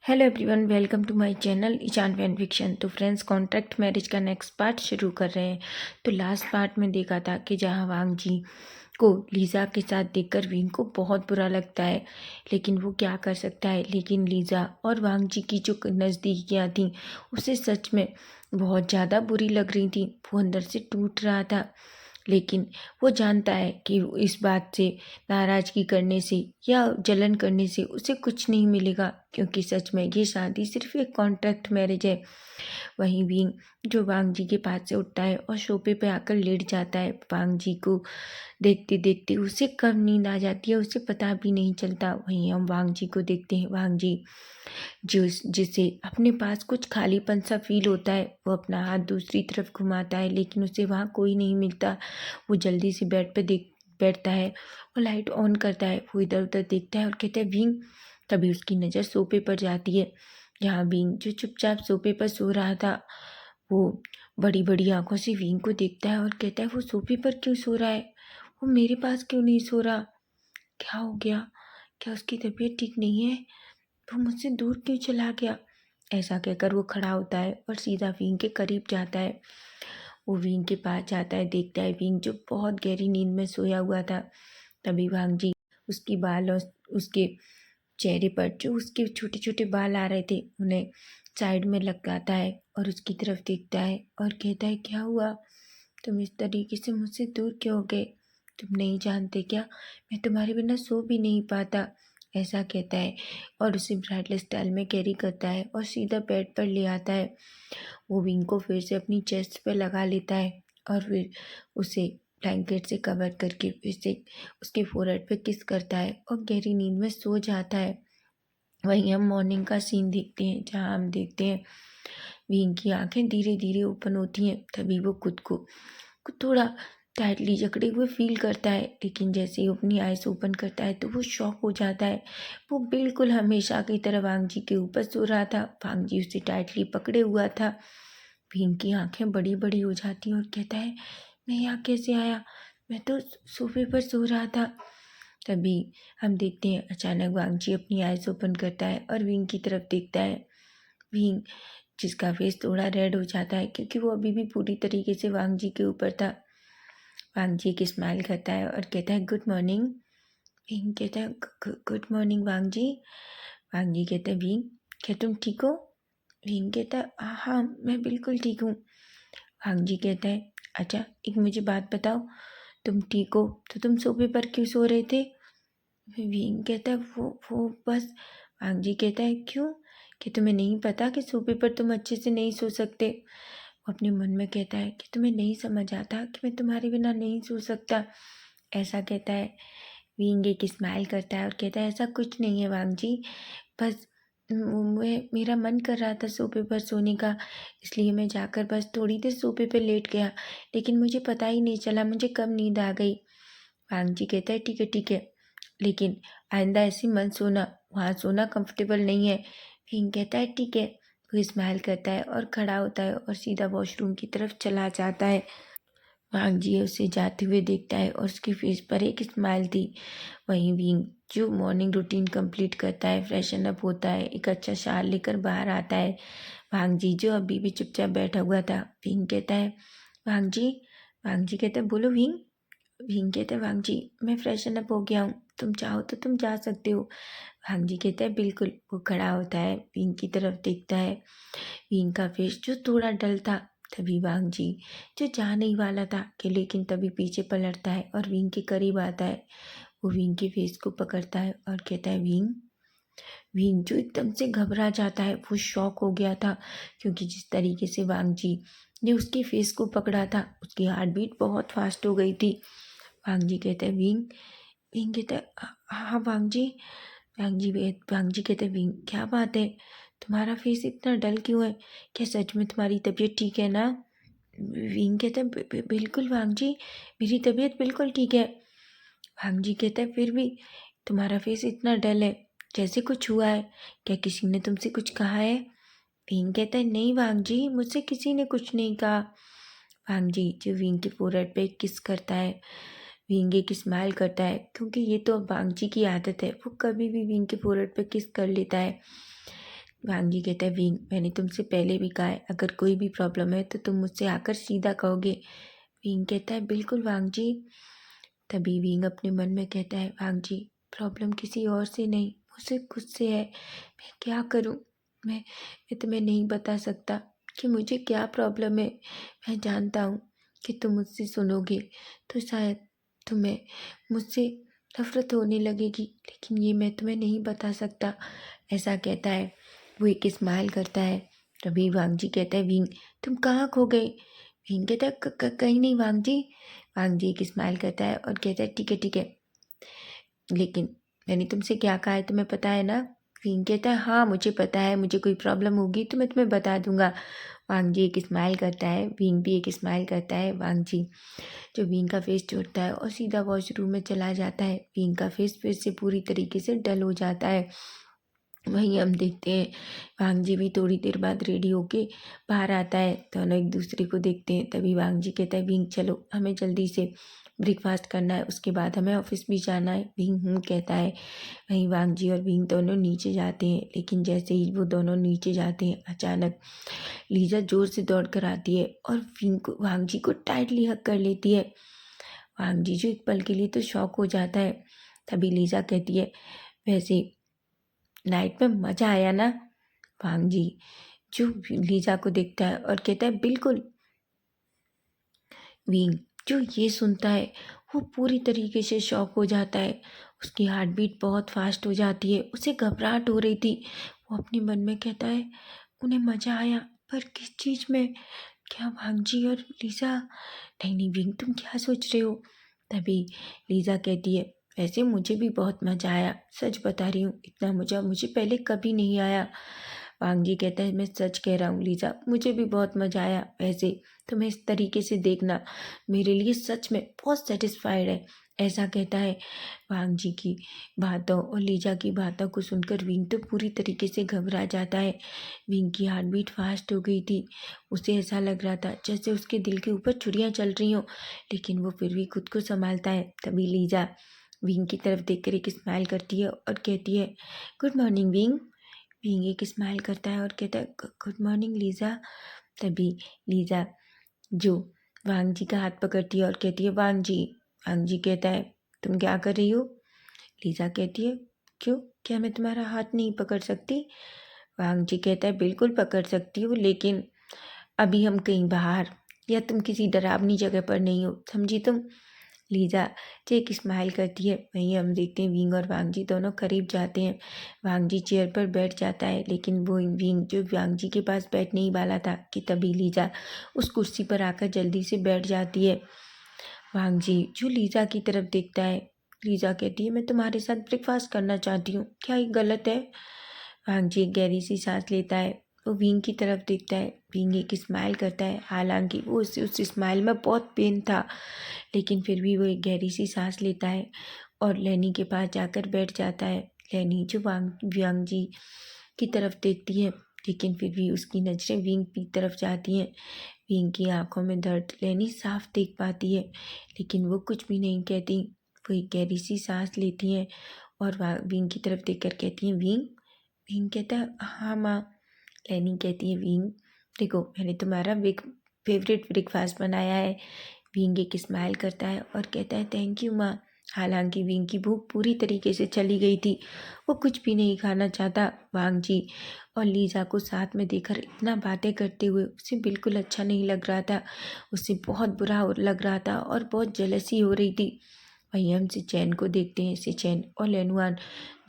Hello everyone, welcome to my channel Ishaan fan fiction. तो friends, contract marriage का next part शुरू कर रहे हैं। तो लास्ट पार्ट में देखा था कि जहां वांग जी को लीज़ा के साथ देखकर विंग को बहुत बुरा लगता है, लेकिन वो क्या कर सकता है। लेकिन लीज़ा और वांग जी की जो नज़दीकियाँ थीं उसे सच में बहुत ज़्यादा बुरी लग रही थी। वो अंदर से टूट रहा था, लेकिन वो जानता है कि इस बात से नाराज़गी करने से या जलन करने से उसे कुछ नहीं मिलेगा, क्योंकि सच में ये शादी सिर्फ एक कॉन्ट्रैक्ट मैरिज है। वहीं विंग जो वांग जी के पास से उठता है और सोफे पे आकर लेट जाता है। वांग जी को देखते देखते उसे कब नींद आ जाती है उसे पता भी नहीं चलता। वहीं हम वांग जी को देखते हैं। वांग जी जिसे अपने पास कुछ खालीपन सा फील होता है, वो अपना हाथ दूसरी तरफ घुमाता है, लेकिन उसे वहाँ कोई नहीं मिलता। वो जल्दी से बेड पे बैठता है और लाइट ऑन करता है। वो इधर उधर देखता है और कहता है विंग। तभी उसकी नज़र सोफे पर जाती है। यहाँ विंग जो चुपचाप सोफे पर सो रहा था, वो बड़ी बड़ी आंखों से विंग को देखता है और कहता है वो सोफे पर क्यों सो रहा है, वो मेरे पास क्यों नहीं सो रहा, क्या हो गया, क्या उसकी तबीयत ठीक नहीं है, वो मुझसे दूर क्यों चला गया। ऐसा कहकर वो खड़ा होता है और सीधा विंग के करीब जाता है। वो विंग के पास जाता है, देखता है विंग जो बहुत गहरी नींद में सोया हुआ था। तभी वांग जी उसकी बाल और उसके चेहरे पर जो उसके छोटे छोटे बाल आ रहे थे उन्हें साइड में लगाता है और उसकी तरफ देखता है और कहता है क्या हुआ, तुम इस तरीके से मुझसे दूर क्यों हो गए, तुम नहीं जानते क्या, मैं तुम्हारे बिना सो भी नहीं पाता। ऐसा कहता है और उसे ब्राइडल स्टाइल में कैरी करता है और सीधा बेड पर ले आता है। वो विंग को फिर से अपनी चेस्ट पर लगा लेता है और फिर उसे ब्लैंकेट से कवर करके फिर से उसके फोरहेड पे किस करता है और गहरी नींद में सो जाता है। वहीं हम मॉर्निंग का सीन देखते हैं, जहाँ हम देखते हैं विंग की आंखें धीरे धीरे ओपन होती हैं। तभी वो खुद को थोड़ा टाइटली जकड़े हुए फील करता है, लेकिन जैसे ही अपनी आइज ओपन करता है तो वो शॉक हो जाता है। वो बिल्कुल हमेशा की तरह वांग जी के ऊपर सो रहा था। वांग जी उसे टाइटली पकड़े हुआ था। भीम की आंखें बड़ी बड़ी हो जाती हैं और कहता है मैं यहाँ कैसे आया, मैं तो सोफे पर सो रहा था। तभी हम देखते हैं अचानक वांग जी अपनी आइज ओपन करता है और विंग की तरफ देखता है। विंग जिसका फेस थोड़ा रेड हो जाता है, क्योंकि वो अभी भी पूरी तरीके से वांग जी के ऊपर था। वांग जी की स्माइल करता है और कहता है गुड मॉर्निंग। विंग कहता है गुड मॉर्निंग वांग जी। वांग जी कहता है विंग, क्या तुम ठीक हो। विंग कहता है हाँ मैं बिल्कुल ठीक हूँ। वांग जी कहता है अच्छा एक मुझे बात बताओ, तुम ठीक हो तो तुम सोफे पर क्यों सो रहे थे। विंग कहता है वो बस। वांग जी कहता है क्यों, कि तुम्हें नहीं पता कि सोफे पर तुम अच्छे से नहीं सो सकते। वो अपने मन में कहता है कि तुम्हें नहीं समझ आता कि मैं तुम्हारे बिना नहीं सो सकता। ऐसा कहता है। विंग एक स्माइल करता है और कहता है ऐसा कुछ नहीं है वांग जी, बस मेरा मन कर रहा था सोफे पर सोने का, इसलिए मैं जाकर बस थोड़ी देर सोफे पर लेट गया, लेकिन मुझे पता ही नहीं चला मुझे कब नींद आ गई। वांग जी कहता है ठीक है, लेकिन आइंदा ऐसी मत सोना, वहाँ सोना कंफर्टेबल नहीं है। विंग कहता है ठीक है। वो स्माइल करता है और खड़ा होता है और सीधा वॉशरूम की तरफ चला जाता है। वांग जी उसे जाते हुए देखता है और उसके फेस पर एक स्माइल थी। वहीं विंग जो मॉर्निंग रूटीन कंप्लीट करता है, फ्रेशन अप होता है, एक अच्छा शाल लेकर बाहर आता है। वांग जी जो अभी भी चुपचाप बैठा हुआ था, विंग कहता है वांग जी। वांग जी कहता है बोलो विंग। विंग कहता है वांग जी मैं फ्रेशन अप हो गया हूँ, तुम चाहो तो तुम जा सकते हो। वांग जी कहता है बिल्कुल। वो खड़ा होता है, विंग की तरफ देखता है। विंग का फेस जो थोड़ा डल था। तभी वांग जी जो जाने ही वाला था कि लेकिन तभी पीछे पलटता है और विंग के करीब आता है। वो विंग के फेस को पकड़ता है और कहता है विंग। विंग जो एकदम से घबरा जाता है, वो शॉक हो गया था, क्योंकि जिस तरीके से वांग जी ने उसके फेस को पकड़ा था उसकी हार्ट बीट बहुत फास्ट हो गई थी। वांग जी कहते हैं विंग। विंग कहता है हाँ वांग जी। वांग जी कहते हैं विंग क्या बात है, तुम्हारा फेस इतना डल क्यों है, क्या सच में तुम्हारी तबीयत ठीक है ना। विंग कहता है बिल्कुल वांग जी, मेरी तबीयत बिल्कुल ठीक है। वांग जी कहता है फिर भी तुम्हारा फेस इतना डल है, जैसे कुछ हुआ है, क्या किसी ने तुमसे कुछ कहा है। विंग कहता है नहीं वांग जी, मुझसे किसी ने कुछ नहीं कहा। वांग जी जो विंग के फोrehead पे किस करता है। विंग एक स्माइल करता है, क्योंकि ये तो अब वांग जी की आदत है, वो कभी भी विंग के फोrehead पे किस कर लेता है। वांग जी कहता है, विंग मैंने तुमसे पहले भी कहा है अगर कोई भी प्रॉब्लम है तो तुम मुझसे आकर सीधा कहोगे। विंग कहता है, बिल्कुल वांग जी। तभी विंग अपने मन में कहता है, वांग जी प्रॉब्लम किसी और से नहीं मुझसे खुद से है। मैं क्या करूं? मैं तुम्हें नहीं बता सकता कि मुझे क्या प्रॉब्लम है। मैं जानता हूँ कि तुम मुझसे सुनोगे तो शायद तुम्हें मुझसे नफरत होने लगेगी, लेकिन ये मैं तुम्हें नहीं बता सकता। ऐसा कहता है। वो एक स्माइल करता है। तभी वांग जी कहता है, विंग तुम कहाँ खो गए? विंग कहता है, कहीं नहीं वांग जी। वांग जी एक स्माइल करता है और कहता है, ठीक है ठीक है, लेकिन मैंने तुमसे क्या कहा है तुम्हें पता है ना? विंग कहता है, हाँ मुझे पता है, मुझे कोई प्रॉब्लम होगी तो मैं तुम्हें बता दूंगा। वांग जी एक स्माइल करता है, विंग भी एक स्माइल करता है। वांग जी जो विंग का फेस छोड़ता है और सीधा वॉशरूम में चला जाता है। विंग का फेस फिर से पूरी तरीके से डल हो जाता है। वहीं हम देखते हैं वांग जी भी थोड़ी देर बाद रेडी होके बाहर आता है। दोनों एक दूसरे को देखते हैं। तभी वांग जी कहता है, विंग चलो हमें जल्दी से ब्रेकफास्ट करना है, उसके बाद हमें ऑफिस भी जाना है। विंग कहता है। वहीं वांग जी और विंग दोनों नीचे जाते हैं, लेकिन जैसे ही वो दोनों नीचे जाते हैं अचानक लीजा जोर से दौड़ कर आती है और वांग जी को टाइटली हक कर लेती है। वांग जी जो एक पल के लिए तो शॉक हो जाता है। तभी लीजा कहती है, वैसे नाइट में मजा आया ना? वांग जी जो लीजा को देखता है और कहता है, बिल्कुल। विंग जो ये सुनता है वो पूरी तरीके से शॉक हो जाता है। उसकी हार्ट बीट बहुत फास्ट हो जाती है, उसे घबराहट हो रही थी। वो अपने मन में कहता है, उन्हें मजा आया, पर किस चीज़ में? क्या वांग जी और लीजा? नहीं नहीं विंग तुम क्या सोच रहे हो? तभी लीजा कहती है, वैसे मुझे भी बहुत मज़ा आया, सच बता रही हूँ, इतना मज़ा मुझे पहले कभी नहीं आया। वांग जी कहता है, मैं सच कह रहा हूँ लीजा, मुझे भी बहुत मज़ा आया। वैसे तुम्हें इस तरीके से देखना मेरे लिए सच में बहुत सेटिस्फाइड है। ऐसा कहता है। वांग जी की बातों और लीजा की बातों को सुनकर विंग तो पूरी तरीके से घबरा जाता है। विंग की हार्ट बीट फास्ट हो गई थी। उसे ऐसा लग रहा था जैसे उसके दिल के ऊपर छुरियां चल रही हों, लेकिन वो फिर भी खुद को संभालता है। तभी लीजा विंग की तरफ देखकर एक स्माइल करती है और कहती है, गुड मॉर्निंग विंग। विंग एक स्माइल करता है और कहता है, गुड मॉर्निंग लीजा। तभी लीजा जो वांग जी का हाथ पकड़ती है और कहती है, वांग जी। वांग जी कहता है, तुम क्या कर रही हो? लीजा कहती है, क्यों, क्या मैं तुम्हारा हाथ नहीं पकड़ सकती? वांग जी कहता है, बिल्कुल पकड़ सकती हो, लेकिन अभी हम कहीं बाहर या तुम किसी डरावनी जगह पर नहीं हो, समझी तुम? लीजा जो एक स्माइल करती है। वहीं हम देखते हैं विंग और वांग जी दोनों करीब जाते हैं। वांग जी चेयर पर बैठ जाता है, लेकिन वो विंग जो वांग जी के पास बैठने ही वाला था कि तभी लीजा उस कुर्सी पर आकर जल्दी से बैठ जाती है। वांग जी जो लीजा की तरफ देखता है। लीजा कहती है, मैं तुम्हारे साथ ब्रेकफास्ट करना चाहती हूँ, क्या ये गलत है? वांग जी एक गहरी सी सांस लेता है। वो विंग की तरफ देखता है। विंग एक स्माइल करता है, हालांकि वो उस स्माइल में बहुत पेन था, लेकिन फिर भी वो एक गहरी सी सांस लेता है और लेनी के पास जाकर बैठ जाता है। लेनी जो वांग जी की तरफ देखती है, लेकिन फिर भी उसकी नज़रें विंग की तरफ जाती हैं। विंग की आंखों में दर्द लेनी साफ देख पाती है, लेकिन वो कुछ भी नहीं कहती। वो एक गहरी सी सांस लेती हैं और विंग की तरफ देखकर कहती हैं, विंग। विंग कहता है, हाँ माँ। लेनी कहती है, विंग देखो मैंने तुम्हारा फेवरेट ब्रेकफास्ट बनाया है। विंग एक स्माइल करता है और कहता है, थैंक यू माँ। हालांकि विंग की भूख पूरी तरीके से चली गई थी, वो कुछ भी नहीं खाना चाहता। वांग जी और लीजा को साथ में देखकर इतना बातें करते हुए उसे बिल्कुल अच्छा नहीं लग रहा था। उसे बहुत बुरा लग रहा था और बहुत जेलसी हो रही थी। वहीं हम सिचैन को देखते हैं। सिचैन और लेनुआन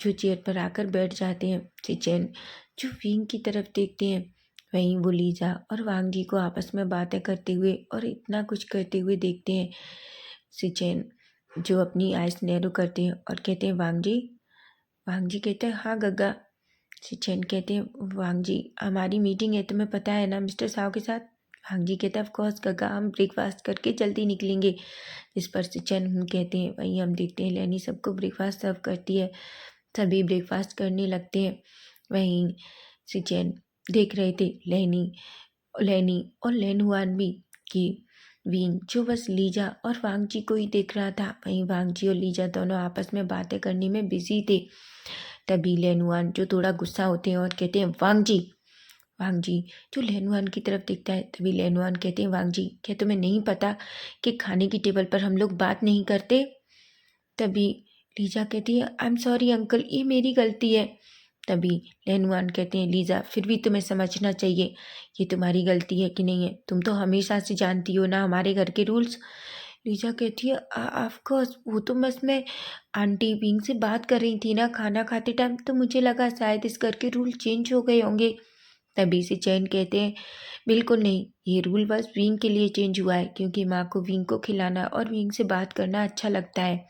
जो चेयर पर आकर बैठ जाते हैं। सिचैन जो विंग की तरफ देखते हैं। वहीं वो लीजा और वांग जी को आपस में बातें करते हुए और इतना कुछ करते हुए देखते हैं। सिचैन जो अपनी आइस नैरो करते हैं और कहते हैं, वांग जी। वांग जी कहते हैं, हाँ गग्गा। सिचैन कहते हैं, वांग जी हमारी मीटिंग है, तुम्हें पता है ना मिस्टर साव के साथ? वांग जी कहता है, ऑफ कोर्स गग्गा, हम ब्रेकफास्ट करके जल्दी निकलेंगे। इस पर सिचैन कहते हैं। वहीं हम देखते हैं लेनी सबको ब्रेकफास्ट सर्व करती है। सभी ब्रेकफास्ट करने लगते हैं। वहीं सिचैन देख रहे थे लेनी लेनी और लेनुआन भी कि विंग जो बस लीजा और वांग जी को ही देख रहा था। वहीं वांग जी और लीजा दोनों आपस में बातें करने में बिजी थे। तभी लेनुआन जो थोड़ा गुस्सा होते हैं और कहते हैं वांग जी जो लेनुआन की तरफ देखता है। तभी लेनुआन कहते हैं वांग जी क्या तुम्हें नहीं पता कि खाने की टेबल पर हम लोग बात नहीं करते। तभी लीजा कहती है आई एम सॉरी अंकल, ये मेरी गलती है। तभी लेनुआन कहते हैं लीजा फिर भी तुम्हें समझना चाहिए ये तुम्हारी गलती है कि नहीं है, तुम तो हमेशा से जानती हो ना हमारे घर के रूल्स। लीजा कहती है ऑफ कोर्स, वो तो बस मैं आंटी विंग से बात कर रही थी ना खाना खाते टाइम, तो मुझे लगा शायद इस घर के रूल चेंज हो गए होंगे। तभी से चैन कहते हैं बिल्कुल नहीं, ये रूल बस विंग के लिए चेंज हुआ है क्योंकि माँ को विंग को खिलाना और विंग से बात करना अच्छा लगता है।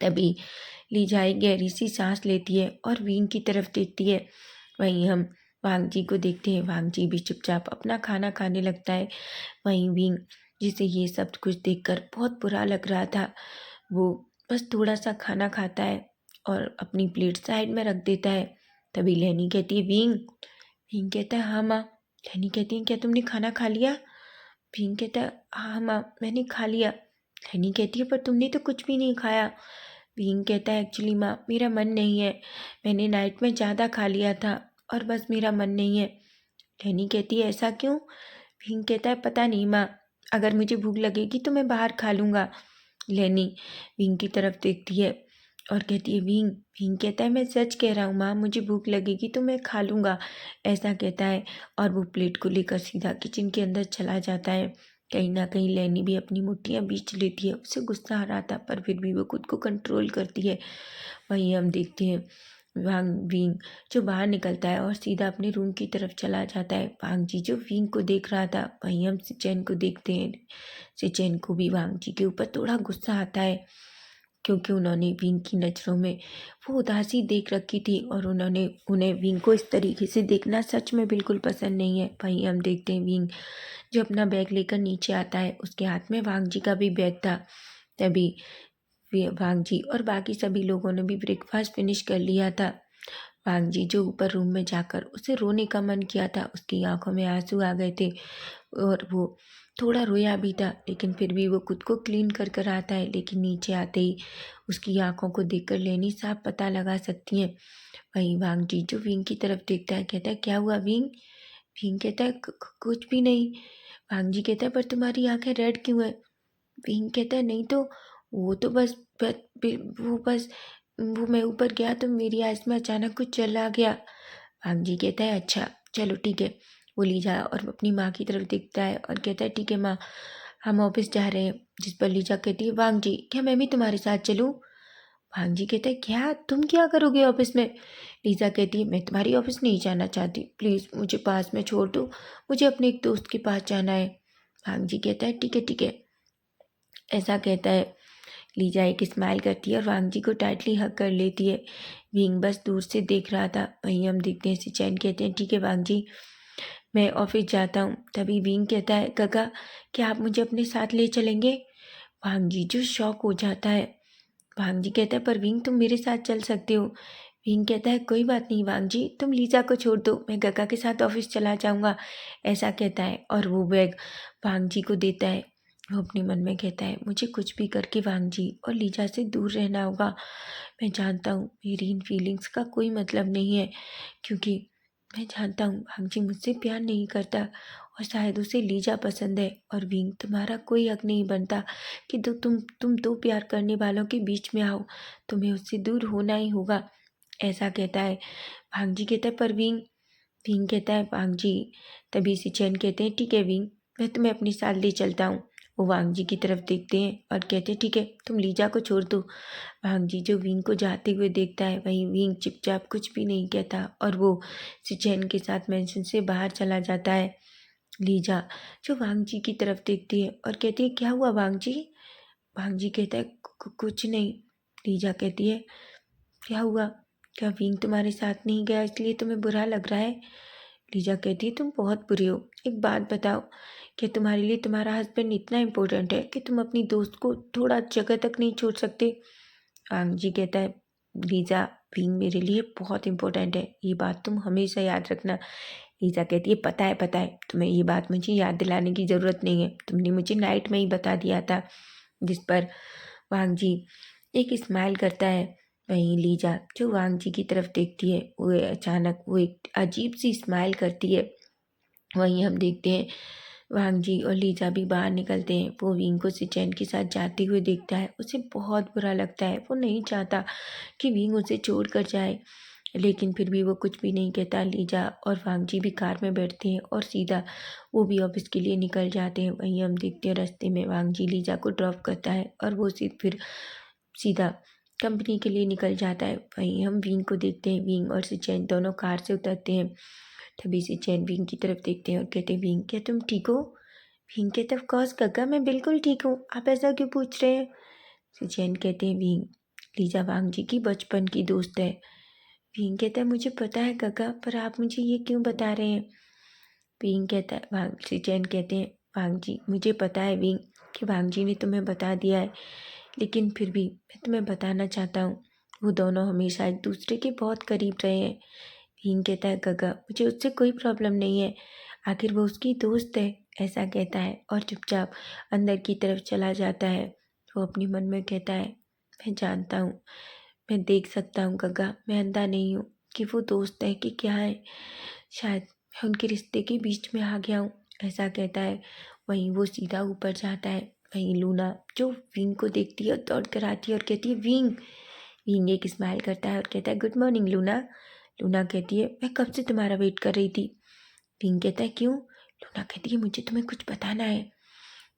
तभी लीजा एक गहरी सी सांस लेती है और विंग की तरफ देखती है। वहीं हम वांग जी को देखते हैं, वांग जी भी चुपचाप अपना खाना खाने लगता है। वहीं विंग जिसे ये सब कुछ देखकर बहुत बुरा लग रहा था, वो बस थोड़ा सा खाना खाता है और अपनी प्लेट साइड में रख देता है। तभी लेनी कहती है विंग। विंग कहता है हाँ माँ। लेनी कहती है क्या तुमने खाना खा लिया। विंग कहता है हाँ माँ मैंने खा लिया। लेनी कहती है पर तुमने तो कुछ भी नहीं खाया। विंग कहता है एक्चुअली माँ मेरा मन नहीं है, मैंने नाइट में ज़्यादा खा लिया था और बस मेरा मन नहीं है। लेनी कहती है ऐसा क्यों। विंग कहता है पता नहीं माँ, अगर मुझे भूख लगेगी तो मैं बाहर खा लूँगा। लेनी विंग की तरफ देखती है और कहती है विंग। विंग कहता है मैं सच कह रहा हूँ माँ, मुझे भूख लगेगी तो मैं खा लूँगा। ऐसा कहता है और वो प्लेट को लेकर सीधा किचन के अंदर चला जाता है। कहीं ना कहीं लेनी भी अपनी मुट्ठियाँ बीच लेती है, उसे गुस्सा आ रहा था पर फिर भी वो खुद को कंट्रोल करती है। वहीं हम देखते हैं वांग विंग जो बाहर निकलता है और सीधा अपने रूम की तरफ चला जाता है। वांग जी जो विंग को देख रहा था, वहीं हम सिचेन को देखते हैं। सिचेन को भी वांग जी के ऊपर थोड़ा गुस्सा आता है क्योंकि उन्होंने विंग की नज़रों में वो उदासी देख रखी थी और उन्हें विंग को इस तरीके से देखना सच में बिल्कुल पसंद नहीं है। वहीं हम देखते हैं विंग जो अपना बैग लेकर नीचे आता है, उसके हाथ में वांग जी का भी बैग था। तभी वांग जी और बाकी सभी लोगों ने भी ब्रेकफास्ट फिनिश कर लिया था। वांग जी जो ऊपर रूम में जाकर उसे रोने का मन किया था, उसकी आंखों में आंसू आ गए थे और वो थोड़ा रोया भी था, लेकिन फिर भी वो खुद को क्लीन कर कर आता है। लेकिन नीचे आते ही उसकी आंखों को देखकर लेनी साफ पता लगा सकती हैं। वहीं वांग जी जो विंग की तरफ देखता है, कहता है क्या हुआ विंग। विंग कहता है कुछ भी नहीं। वांग जी कहता है पर तुम्हारी आंखें रेड क्यों है। विंग कहता है नहीं तो वो तो बस वो मैं ऊपर गया तो मेरी आइस में अचानक कुछ चला गया। वांग जी कहता है अच्छा चलो ठीक है। वो लीजा और अपनी माँ की तरफ देखता है और कहता है ठीक है माँ, हम ऑफिस जा रहे हैं। जिस पर लीजा कहती है वांग जी क्या मैं भी तुम्हारे साथ चलूँ। वांग जी कहता है क्या तुम क्या करोगे ऑफिस में। लीजा कहती है मैं तुम्हारी ऑफिस नहीं जाना चाहती, प्लीज़ मुझे पास में छोड़ दो, मुझे अपने एक दोस्त के पास जाना है। वांग जी कहता है ठीक है। ऐसा कहता है। लीजा एक स्माइल करती है और वांग जी को टाइटली हग कर लेती है। विंग बस दूर से देख रहा था। वहीं हम देखते हैं सिचैन कहते हैं ठीक है वांग जी मैं ऑफिस जाता हूँ। तभी विंग कहता है काका क्या आप मुझे अपने साथ ले चलेंगे। वांग जी जो शॉक हो जाता है। वांग जी कहता है पर विंग तुम मेरे साथ चल सकते हो। विंग कहता है कोई बात नहीं वांग जी, तुम लीजा को छोड़ दो, मैं गगा के साथ ऑफिस चला जाऊंगा। ऐसा कहता है और वो बैग वांग जी को देता है। वो अपने मन में कहता है मुझे कुछ भी करके वांग जी और लीजा से दूर रहना होगा। मैं जानता हूँ मेरी इन फीलिंग्स का कोई मतलब नहीं है क्योंकि मैं जानता हूँ वांग जी मुझसे प्यार नहीं करता और शायद उसे लीजा पसंद है और विंग तुम्हारा कोई हक नहीं बनता कि तुम दो प्यार करने वालों के बीच में आओ, तुम्हें उससे दूर होना ही होगा। ऐसा कहता है। वांग जी कहता है पर विंग। विंग कहता है वांग जी। तभी सिचैन कहते हैं ठीक है विंग, मैं तुम्हें अपने साथ ले चलता हूँ। वो वांग जी की तरफ देखते हैं और कहते हैं ठीक है तुम लीजा को छोड़ दो। वांग जी जो विंग को जाते हुए देखता है, वहीं विंग चुपचाप कुछ भी नहीं कहता और वो सिचैन के साथ मेंशन से बाहर चला जाता है। लीजा जो वांग जी की तरफ देखती है और कहती है क्या हुआ वांग जी। वांग जी कहता है कुछ नहीं। लीजा कहती है क्या हुआ, क्या विंग तुम्हारे साथ नहीं गया इसलिए तुम्हें बुरा लग रहा है। लीजा कहती है तुम बहुत बुरे हो, एक बात बताओ क्या तुम्हारे लिए तुम्हारा हस्बैंड इतना इम्पोर्टेंट है कि तुम अपनी दोस्त को थोड़ा जगह तक नहीं छोड़ सकते। वांग जी कहता है लीजा विंग मेरे लिए बहुत इम्पोर्टेंट है, ये बात तुम हमेशा याद रखना। लीजा कहती है पता है तुम्हें ये बात मुझे याद दिलाने की ज़रूरत नहीं है, तुमने मुझे नाइट में ही बता दिया था। जिस पर वांग जी एक स्माइल करता है वहीं लीजा जो वांग जी की तरफ देखती है वो अचानक वो एक अजीब सी स्माइल करती है। वहीं हम देखते हैं वांग जी और लीजा भी बाहर निकलते हैं। वो विंग को सिचैन के साथ जाते हुए देखता है। उसे बहुत बुरा लगता है। वो नहीं चाहता कि विंग उसे छोड़ कर जाए, लेकिन फिर भी वो कुछ भी नहीं कहता। लीजा और वांग जी भी कार में बैठते हैं और सीधा वो भी ऑफिस के लिए निकल जाते हैं। वहीं हम देखते हैं रास्ते में वांग जी लीजा को ड्रॉप करता है और वो फिर सीधा कंपनी के लिए निकल जाता है। वहीं हम विंग को देखते हैं। विंग और सिचैन दोनों कार से उतरते हैं। तभी सिचैन विंग की तरफ देखते हैं और कहते हैं, विंग क्या तुम ठीक हो? विंग कहते ऑफ कोर्स काका, मैं बिल्कुल ठीक हूँ, आप ऐसा क्यों पूछ रहे हैं? सिचैन कहते हैं, विंग लीजा वांग जी की बचपन की दोस्त है। विंग कहता है, मुझे पता है काका, पर आप मुझे ये क्यों बता रहे हैं? विंग कहता है, वांग सिचैन कहते हैं, वांग जी मुझे पता है विंग कि वांग जी ने तुम्हें बता दिया है, लेकिन फिर भी मैं तुम्हें बताना चाहता हूँ। वो दोनों हमेशा एक दूसरे के बहुत करीब रहे हैं। विंग कहता है, काका मुझे उससे कोई प्रॉब्लम नहीं है, आखिर वो उसकी दोस्त है, ऐसा कहता है और चुपचाप अंदर की तरफ चला जाता है। वो अपनी मन में कहता है, मैं जानता हूँ, मैं देख सकता हूँ काका, मैं अंधा नहीं हूँ कि वो दोस्त है कि क्या है, शायद मैं उनके रिश्ते के बीच में आ गया हूँ, ऐसा कहता है। वहीं वो सीधा ऊपर जाता है। वहीं लूना जो विंग को देखती है दौड़ कर आती है और कहती है, विंग। विंग एक स्माइल करता है और कहता है, गुड मॉर्निंग लूना। लूना कहती है, मैं कब से तुम्हारा वेट कर रही थी। विंग कहता है, क्यों? लूना कहती है, मुझे तुम्हें कुछ बताना है।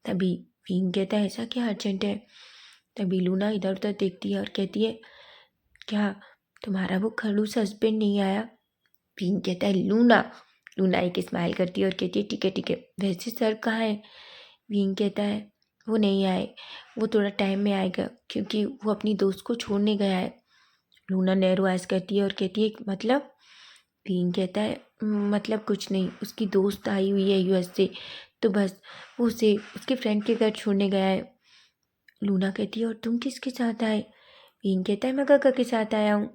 तभी विंग कहता है, ऐसा क्या अर्जेंट है? तभी लूना इधर उधर देखती है और कहती है, क्या तुम्हारा वो खड़ूस हस्बैंड नहीं आया? विंग कहता है, लूना। लूना एक स्माइल करती है और कहती है, ठीक है ठीक है, वैसे सर कहाँ है? विंग कहता है, वो नहीं आए, वो थोड़ा टाइम में आएगा क्योंकि वो अपनी दोस्त को छोड़ने गया है। लूना नैरो आइज करती है और कहती है, मतलब? विंग कहता है, मतलब कुछ नहीं, उसकी दोस्त आई हुई है यूएस से, तो बस वो उसे उसके फ्रेंड के घर छोड़ने गया है। लूना कहती है, और तुम किसके साथ आए? विंग कहता है, मैं काका के साथ आया हूँ।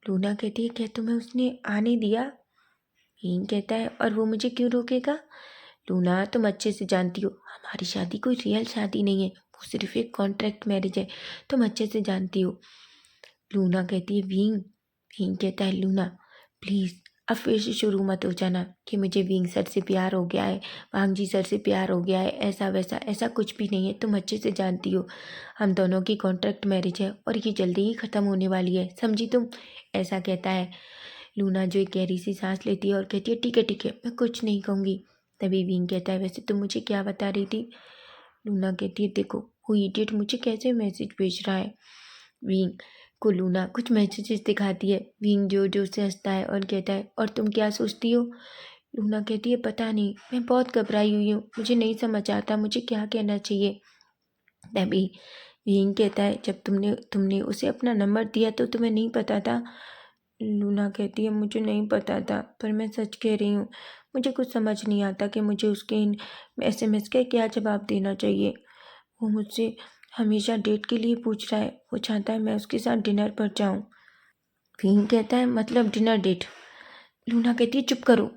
लूना कहती है, क्या तुम्हें उसने आने दिया? विंग कहता है, और वो मुझे क्यों रोकेगा? लूना तुम अच्छे से जानती हो हमारी शादी कोई रियल शादी नहीं है, वो सिर्फ एक कॉन्ट्रैक्ट मैरिज है, तुम अच्छे से जानती हो। लूना कहती है, विंग। विंग कहता है, लूना प्लीज़ अब फिर से शुरू मत हो जाना कि मुझे विंग सर से प्यार हो गया है, वांग जी सर से प्यार हो गया है, ऐसा वैसा, ऐसा कुछ भी नहीं है, तुम अच्छे से जानती हो हम दोनों की कॉन्ट्रैक्ट मैरिज है और ये जल्दी ही ख़त्म होने वाली है, समझी तुम, ऐसा कहता है। लूना जो एक गहरी सी सांस लेती है और कहती है, ठीक है मैं कुछ नहीं कहूँगी। तभी विंग कहता है, वैसे तुम मुझे क्या बता रही थी? लूना कहती है, देखो वो इडियट मुझे कैसे मैसेज भेज रहा है। विंग को लूना कुछ मैसेजेस दिखाती है। विंग जोर जोर से हंसता है और कहता है, और तुम क्या सोचती हो? लूना कहती है, पता नहीं, मैं बहुत घबराई हुई हूँ, मुझे नहीं समझ आता मुझे क्या कहना चाहिए। तभी विंग कहता है, जब तुमने तुमने उसे अपना नंबर दिया तो तुम्हें नहीं पता था? लूना कहती है, मुझे नहीं पता था, पर मैं सच कह रही हूँ, मुझे कुछ समझ नहीं आता कि मुझे उसके इन एसएमएस का क्या जवाब देना चाहिए। वो मुझसे हमेशा डेट के लिए पूछ रहा है, वो चाहता है मैं उसके साथ डिनर पर जाऊँ। विंग कहता है, मतलब डिनर डेट? लूना कहती है, चुप करो।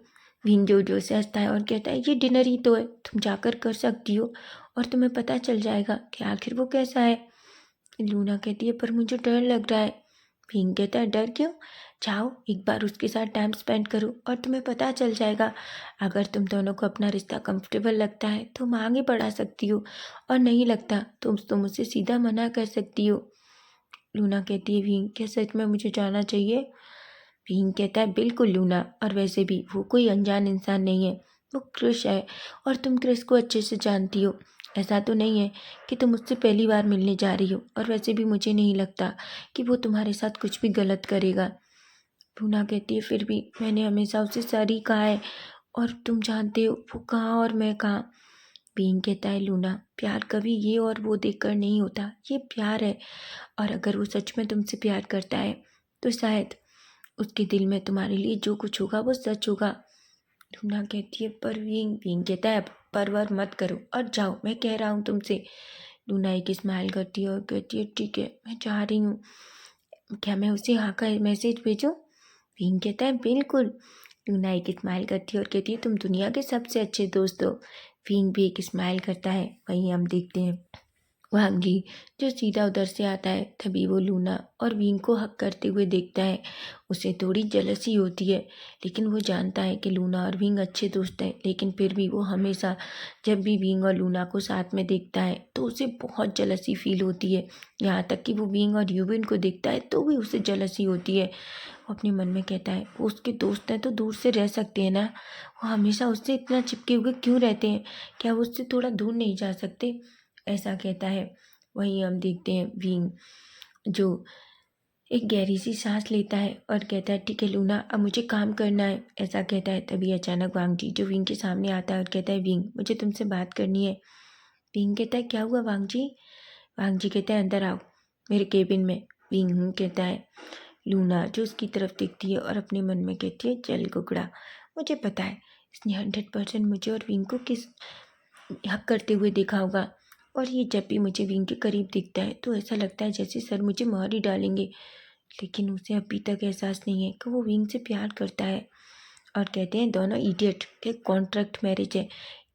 विंग जोर जोर से हंसता है और कहता है, ये डिनर ही तो है, तुम जाकर कर सकती हो और तुम्हें पता चल जाएगा कि आखिर वो कैसा है। लूना कहती है, पर मुझे डर लग रहा है। विंग कहता है, डर क्यों? जाओ एक बार उसके साथ टाइम स्पेंड करो और तुम्हें पता चल जाएगा। अगर तुम दोनों को अपना रिश्ता कंफर्टेबल लगता है तो तुम आगे बढ़ा सकती हो, और नहीं लगता तो तुम मुझसे सीधा मना कर सकती हो। लूना कहती है, विंग क्या सच में मुझे जाना चाहिए? विंग कहता है, बिल्कुल लूना, और वैसे भी वो कोई अनजान इंसान नहीं है, वो क्रिश है और तुम क्रिश को अच्छे से जानती हो। ऐसा तो नहीं है कि तुम उससे पहली बार मिलने जा रही हो, और वैसे भी मुझे नहीं लगता कि वो तुम्हारे साथ कुछ भी गलत करेगा। लूना कहती है, फिर भी मैंने हमेशा उसे सर ही कहा है, और तुम जानते हो वो कहाँ और मैं कहाँ। विंग कहता है, लूना प्यार कभी ये और वो देखकर नहीं होता, ये प्यार है, और अगर वो सच में तुमसे प्यार करता है तो शायद उसके दिल में तुम्हारे लिए जो कुछ होगा वो सच होगा। लूना कहती है, पर विंग। विंग कहता है, अब परवर मत करो और जाओ, मैं कह रहा हूँ तुमसे। लूना एक स्माइल करती है और कहती है, ठीक है मैं जा रही हूँ, क्या मैं उसे हाँ का मैसेज भेजूँ? विंग कहता है, बिल्कुल। लूना एक स्माइल करती है और कहती है, तुम दुनिया के सबसे अच्छे दोस्त हो। विंग भी एक स्माइल करता है। वहीं हम देखते हैं वांग जी जो सीधा उधर से आता है, तभी वो लूना और विंग को हक करते हुए देखता है। उसे थोड़ी जलसी होती है, लेकिन वो जानता है कि लूना और विंग अच्छे दोस्त हैं। लेकिन फिर भी वो हमेशा जब भी विंग और लूना को साथ में देखता है तो उसे बहुत जलसी फील होती है। यहाँ तक कि वो विंग और यूविन को देखता है तो भी उसे जलसी होती है। वो अपने मन में कहता है वो उसके दोस्त हैं तो दूर से रह सकते हैं ना, वो हमेशा उससे इतना चिपके हुए क्यों रहते हैं, क्या वो उससे थोड़ा दूर नहीं जा सकते, ऐसा कहता है। वहीं हम देखते हैं विंग जो एक गहरी सी सांस लेता है और कहता है ठीक है लूना, अब मुझे काम करना है, ऐसा कहता है। तभी अचानक वांग जी जो विंग के सामने आता है और कहता है विंग मुझे तुमसे बात करनी है। विंग कहता है क्या हुआ वांग जी। वांग जी कहता है अंदर आओ मेरे केबिन में। विंग कहता है। लूना जो उसकी तरफ देखती है और अपने मन में कहती है चल कुकड़ा, मुझे पता है इसने 100% मुझे और विंग को किस हक करते हुए देखा होगा, और ये जब भी मुझे विंग के करीब दिखता है तो ऐसा लगता है जैसे सर मुझे मार ही डालेंगे। लेकिन उसे अभी तक एहसास नहीं है कि वो विंग से प्यार करता है। और कहते हैं दोनों इडियट के कॉन्ट्रैक्ट मैरिज है।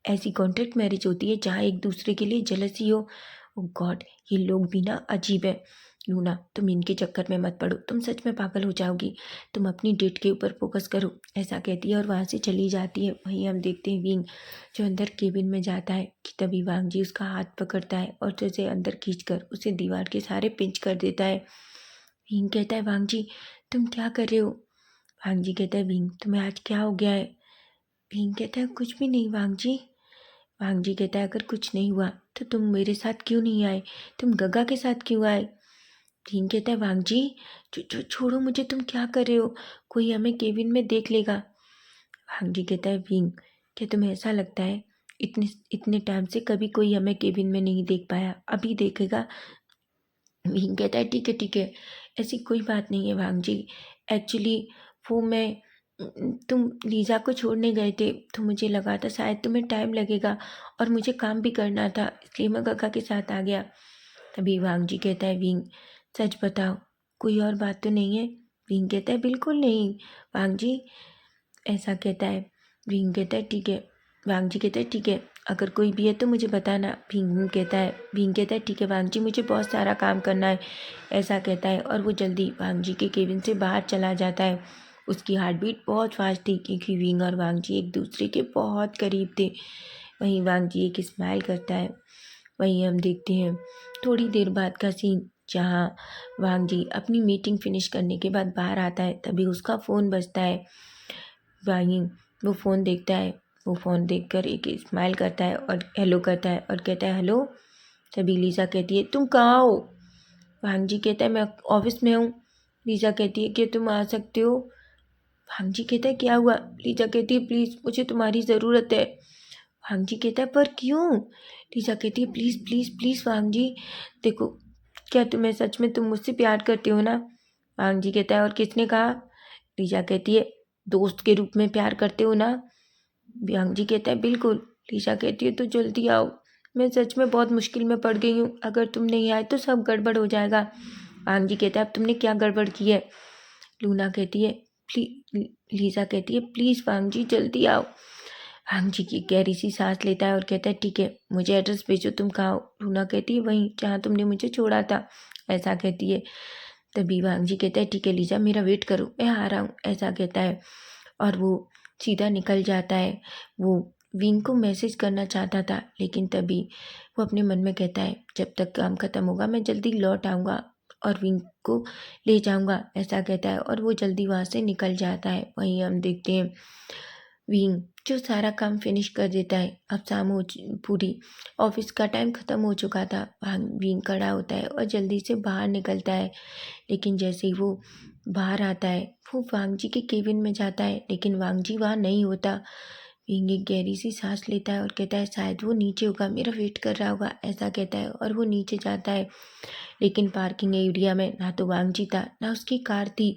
ऐसी कॉन्ट्रैक्ट मैरिज होती है जहाँ एक दूसरे के लिए जलसी हो। ओ गॉड, ये लोग भी ना अजीब है। लूना तुम इनके चक्कर में मत पड़ो, तुम सच में पागल हो जाओगी, तुम अपनी डेट के ऊपर फोकस करो, ऐसा कहती है और वहाँ से चली जाती है। वहीं हम देखते हैं विंग जो अंदर केबिन में जाता है कि तभी वांग जी उसका हाथ पकड़ता है और उसे अंदर खींचकर उसे दीवार के सहारे पिंच कर देता है। विंग कहता है वांग जी तुम क्या कर रहे हो। वांग जी कहता है विंग तुम्हें आज क्या हो गया है। विंग कहता है कुछ भी नहीं वांग जी। वांग जी कहता है अगर कुछ नहीं हुआ तो तुम मेरे साथ क्यों नहीं आए, तुम गगा के साथ क्यों आए। विंग कहता है वांग जी छोड़ो मुझे, तुम क्या कर रहे हो, कोई हमें केबिन में देख लेगा। वांग जी कहता है विंग क्या तुम्हें ऐसा लगता है इतने इतने टाइम से कभी कोई हमें केबिन में नहीं देख पाया, अभी देखेगा। विंग कहता है ठीक है, ऐसी कोई बात नहीं है वांग जी। एक्चुअली वो मैं तुम लीज़ा को छोड़ने गए थे तो मुझे लगा था शायद तुम्हें टाइम लगेगा और मुझे काम भी करना था, इसलिए मैं गगा के साथ आ गया। तभी वांग जी कहता है विंग सच बताओ कोई और बात तो नहीं है। विंग कहता है बिल्कुल नहीं वांग जी, ऐसा कहता है। विंग कहता है ठीक है। वांग जी कहता है ठीक है, अगर कोई भी है तो मुझे बताना। विंग कहता है ठीक है वांग जी, मुझे बहुत सारा काम करना है, ऐसा कहता है और वो जल्दी वांग जी के केबिन से बाहर चला जाता है। उसकी हार्ट बीट बहुत फास्ट थी क्योंकि विंग और वांग जी एक दूसरे के बहुत करीब थे। वहीं वांग जी एक स्माइल करता है। वहीं हम देखते हैं थोड़ी देर बाद का सीन जहाँ वांग जी अपनी मीटिंग फिनिश करने के बाद बाहर आता है। तभी उसका फ़ोन बजता है। वहीं वो फ़ोन देखता है। वो फ़ोन देखकर एक स्माइल करता है और हेलो करता है और कहता है हेलो। तभी लीज़ा कहती है तुम कहाँ हो। वांग जी कहता है मैं ऑफिस में हूँ। लीज़ा कहती है कि तुम आ सकते हो। वांग जी कहता है क्या हुआ। लीज़ा कहती है प्लीज़ मुझे तुम्हारी ज़रूरत है। वांग जी कहता है पर क्यों। लीज़ा कहती है प्लीज़ प्लीज़ प्लीज़ वांग जी, देखो क्या तुम्हें सच में तुम मुझसे प्यार करते हो ना। वांग जी कहता है और किसने कहा। लीज़ा कहती है दोस्त के रूप में प्यार करते हो ना। वांग जी कहता है बिल्कुल। लीज़ा कहती है तो जल्दी आओ, मैं सच में बहुत मुश्किल में पड़ गई हूँ, अगर तुम नहीं आए तो सब गड़बड़ हो जाएगा। वांग जी कहता है अब तुमने क्या गड़बड़ की है। लूना कहती है लीज़ा कहती है प्लीज़ वांग जी जल्दी आओ। वांग जी की गहरी सी सांस लेता है और कहता है ठीक है मुझे एड्रेस भेजो, तुम कहाँ हो। लूना कहती है वहीं जहाँ तुमने मुझे छोड़ा था, ऐसा कहती है। तभी वांग जी कहता है ठीक है लीजा मेरा वेट करो मैं आ रहा हूँ, ऐसा कहता है और वो सीधा निकल जाता है। वो विंग को मैसेज करना चाहता था लेकिन तभी वो अपने मन में कहता है जब तक काम ख़त्म होगा मैं जल्दी लौट आऊँगा और विंग को ले जाऊँगा, ऐसा कहता है और वो जल्दी वहाँ से निकल जाता है। वहीं हम देखते हैं विंग जो सारा काम फिनिश कर देता है। अब शाम हो पूरी ऑफिस का टाइम ख़त्म हो चुका था। विंग खड़ा होता है और जल्दी से बाहर निकलता है। लेकिन जैसे ही वो बाहर आता है वो वांग जी के केबिन में जाता है लेकिन वांग जी वहाँ नहीं होता। विंग एक गहरी सी सांस लेता है और कहता है शायद वो नीचे होगा, मेरा वेट कर रहा होगा, ऐसा कहता है और वो नीचे जाता है। लेकिन पार्किंग एरिया में ना तो वांग जी था ना उसकी कार थी।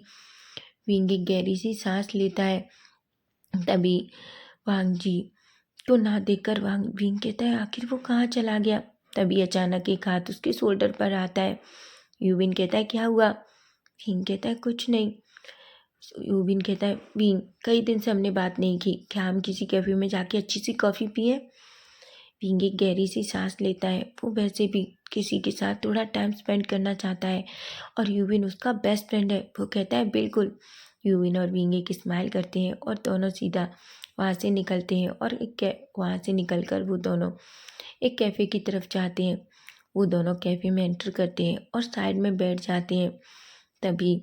विंग एक गहरी सी सांस लेता है। तभी वांग जी को ना देखकर विंग कहता है आखिर वो कहाँ चला गया। तभी अचानक एक हाथ उसके शोल्डर पर आता है। यूविन कहता है क्या हुआ। विंग कहता है कुछ नहीं। यूविन कहता है विंग कई दिन से हमने बात नहीं की, क्या हम किसी कैफे में जाके अच्छी सी कॉफ़ी पिए। विंग एक गहरी सी सांस लेता है। वो वैसे भी किसी के साथ थोड़ा टाइम स्पेंड करना चाहता है और यूविन उसका बेस्ट फ्रेंड है। वो कहता है बिल्कुल। यूविन और विंग एक स्माइल करते हैं और दोनों सीधा वहाँ से निकलते हैं और वहाँ से निकल कर वो दोनों एक कैफ़े की तरफ जाते हैं। वो दोनों कैफ़े में एंटर करते हैं और साइड में बैठ जाते हैं। तभी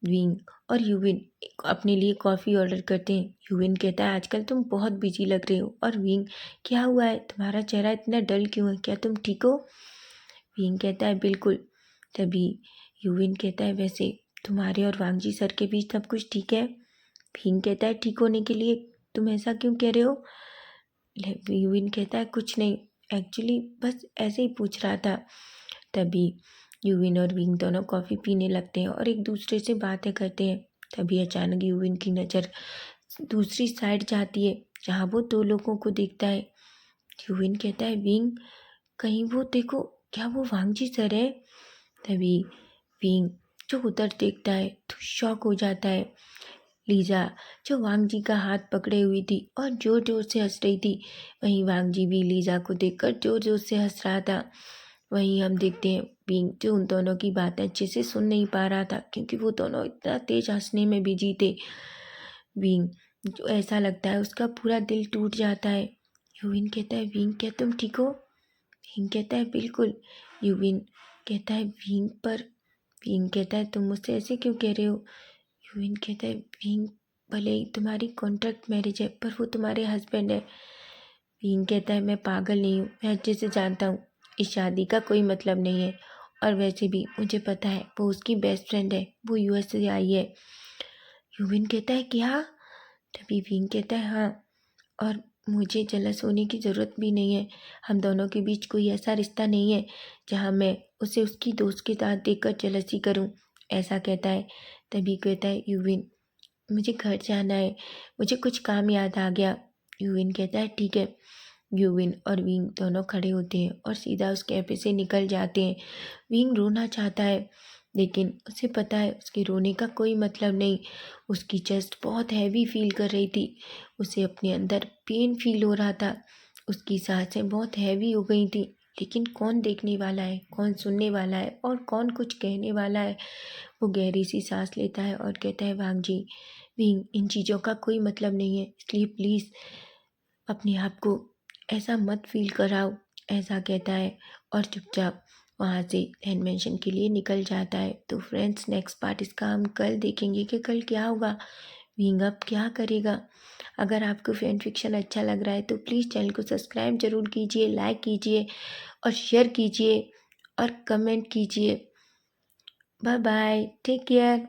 विंग और यूविन अपने लिए कॉफ़ी ऑर्डर करते हैं। यूविन कहता है आजकल तुम बहुत बिजी लग रहे हो। और विंग, क्या हुआ है, तुम्हारा चेहरा इतना डल क्यों है, क्या तुम ठीक हो? विंग कहता है बिल्कुल। तभी यूविन कहता है वैसे तुम्हारे और वांगजी सर के बीच सब कुछ ठीक है? विंग कहता है ठीक होने के लिए तुम ऐसा क्यों कह रहे हो? यूविन कहता है कुछ नहीं, एक्चुअली बस ऐसे ही पूछ रहा था। तभी यूविन और विंग दोनों कॉफ़ी पीने लगते हैं और एक दूसरे से बातें करते हैं। तभी अचानक यूविन की नज़र दूसरी साइड जाती है जहाँ वो दो लोगों को देखता है। यूविन कहता है विंग, कहीं वो देखो, क्या वो वांगजी सर है? तभी विंग जो उधर देखता है तो शॉक हो जाता है। लीजा जो वांग जी का हाथ पकड़े हुई थी और जोर जोर से हंस रही थी, वहीं वांग जी भी लीजा को देखकर जोर जोर से हंस रहा था। वहीं हम देखते हैं पिंग जो उन दोनों की बातें अच्छे से सुन नहीं पा रहा था क्योंकि वो दोनों इतना तेज हंसने में बिजी थे। विंग जो ऐसा लगता है उसका पूरा दिल टूट जाता है। यूविन कहता है विंग, क्या तुम ठीक हो? विंग कहता है बिल्कुल। यूविन कहता है विंग, पर विंग कहता है तुम मुझसे ऐसे क्यों कह रहे हो? यूविन कहता है विंग, भले ही तुम्हारी कॉन्ट्रैक्ट मैरिज है पर वो तुम्हारे हस्बैंड है। विंग कहता है मैं पागल नहीं हूँ, मैं अच्छे से जानता हूँ इस शादी का कोई मतलब नहीं है। और वैसे भी मुझे पता है वो उसकी बेस्ट फ्रेंड है, वो यूएस से आई है। यूविन कहता है क्या? तभी विंग कहता है हाँ, और मुझे जेलस होने की ज़रूरत भी नहीं है। हम दोनों के बीच कोई ऐसा रिश्ता नहीं है जहाँ मैं उसे उसकी दोस्त के साथ देखकर जेलसी करूँ, ऐसा कहता है। तभी कहता है यूविन, मुझे घर जाना है, मुझे कुछ काम याद आ गया। यूविन कहता है ठीक है। यूविन और विंग दोनों खड़े होते हैं और सीधा उस कैफे से निकल जाते हैं। विंग रोना चाहता है लेकिन उसे पता है उसके रोने का कोई मतलब नहीं। उसकी चेस्ट बहुत हैवी फील कर रही थी, उसे अपने अंदर पेन फील हो रहा था, उसकी सांसें बहुत हैवी हो गई थी। लेकिन कौन देखने वाला है, कौन सुनने वाला है और कौन कुछ कहने वाला है? वो गहरी सी सांस लेता है और कहता है वांग जी, विंग, इन चीज़ों का कोई मतलब नहीं है, इसलिए प्लीज़ अपने आप को ऐसा मत फील कराओ, ऐसा कहता है और चुपचाप वहाँ से एनिमेशन के लिए निकल जाता है। तो फ्रेंड्स, नेक्स्ट पार्ट इसका हम कल देखेंगे कि कल क्या होगा, विंग अब क्या करेगा। अगर आपको फैन फिक्शन अच्छा लग रहा है तो प्लीज़ चैनल को सब्सक्राइब जरूर कीजिए, लाइक कीजिए और शेयर कीजिए और कमेंट कीजिए। Bye bye, take care.